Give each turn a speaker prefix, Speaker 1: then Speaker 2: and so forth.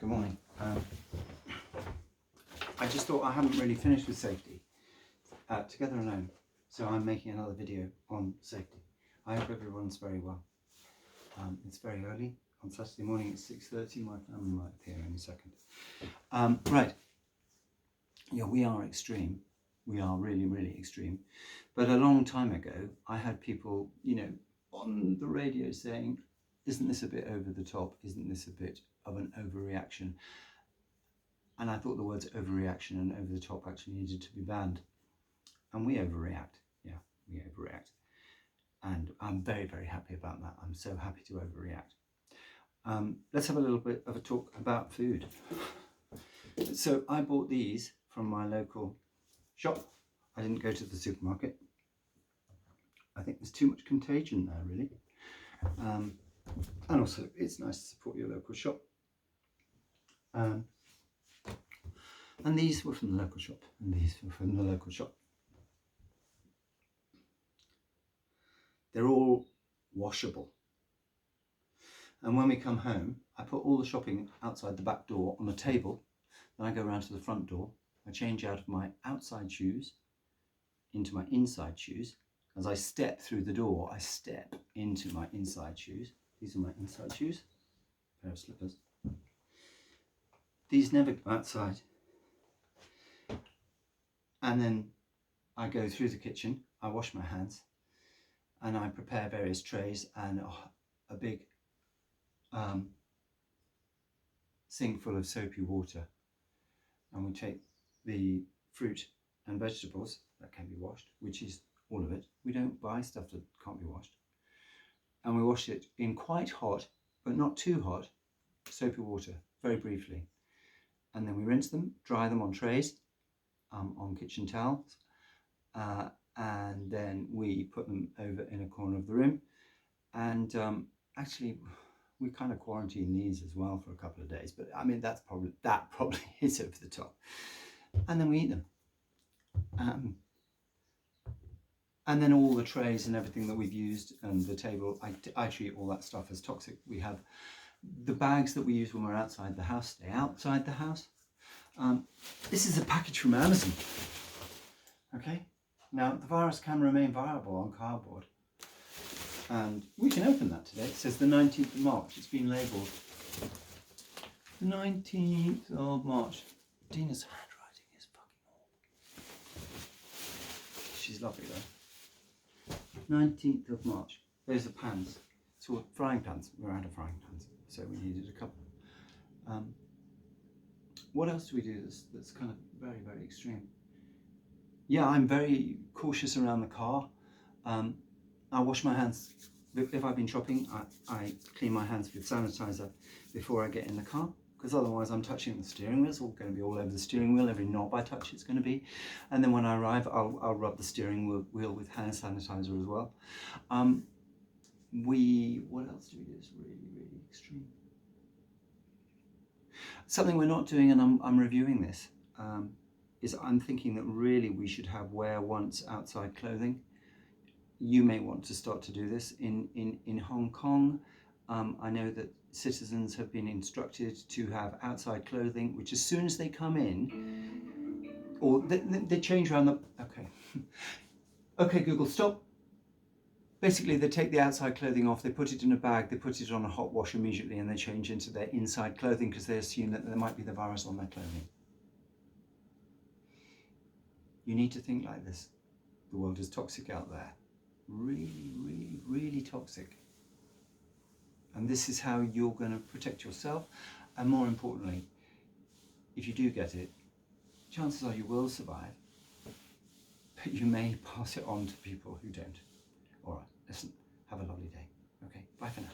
Speaker 1: Good morning. I just thought I haven't really finished with safety, together alone, so I'm making another video on safety. I hope everyone's very well. It's very early on Saturday morning. It's 6:30. My family might appear any second. Right. Yeah, we are extreme. We are really, really extreme. But a long time ago, I had people, on the radio saying, "Isn't this a bit over the top? Isn't this a bit of an overreaction?" And I thought the words overreaction and over the top actually needed to be banned. And we overreact. Yeah, we overreact. And I'm very, very happy about that. I'm so happy to overreact. Let's have a little bit of a talk about food. So I bought these from my local shop. I didn't go to the supermarket. I think there's too much contagion there, really. And also, it's nice to support your local shop. And these were from the local shop, and these were from the local shop. They're all washable. And when we come home, I put all the shopping outside the back door on a table. Then I go around to the front door. I change out of my outside shoes into my inside shoes. As I step through the door, I step into my inside shoes. These are my inside shoes, a pair of slippers. These never go outside. And then I go through the kitchen, I wash my hands, and I prepare various trays and a big sink full of soapy water. And we take the fruit and vegetables that can be washed, which is all of it. We don't buy stuff that can't be washed. And we wash it in quite hot, but not too hot, soapy water, very briefly. And then we rinse them, dry them on trays, on kitchen towels. And then we put them over in a corner of the room. And actually, we kind of quarantine these as well for a couple of days. But I mean, that probably is over the top. And then we eat them. And then all the trays and everything that we've used and the table, I treat all that stuff as toxic. We have the bags that we use when we're outside the house, stay outside the house. This is a package from Amazon. Okay, now the virus can remain viable on cardboard. And we can open that today. It says the 19th of March. It's been labelled the 19th of March. Dina's handwriting is fucking awful. She's lovely though. 19th of March. Those are pans. So frying pans. We're out of frying pans, so we needed a couple. What else do we do that's kind of very, very extreme? Yeah, I'm very cautious around the car. I wash my hands. If I've been shopping, I clean my hands with sanitizer before I get in the car, because otherwise I'm touching the steering wheel. It's all going to be all over the steering wheel. Every knob I touch, it's going to be. And then when I arrive, I'll rub the steering wheel with hand sanitizer as well. What else do we do? It's really, really extreme. Something we're not doing, and I'm reviewing this, is I'm thinking that really we should have wear once outside clothing. You may want to start to do this in Hong Kong. I know that citizens have been instructed to have outside clothing, which as soon as they come in, or they change around the, okay, Google, stop. Basically, they take the outside clothing off, they put it in a bag, they put it on a hot wash immediately, and they change into their inside clothing because they assume that there might be the virus on their clothing. You need to think like this. The world is toxic out there. Really, really, really toxic. And this is how you're going to protect yourself. And more importantly, if you do get it, chances are you will survive, but you may pass it on to people who don't. All right, listen, have a lovely day. Okay, bye for now.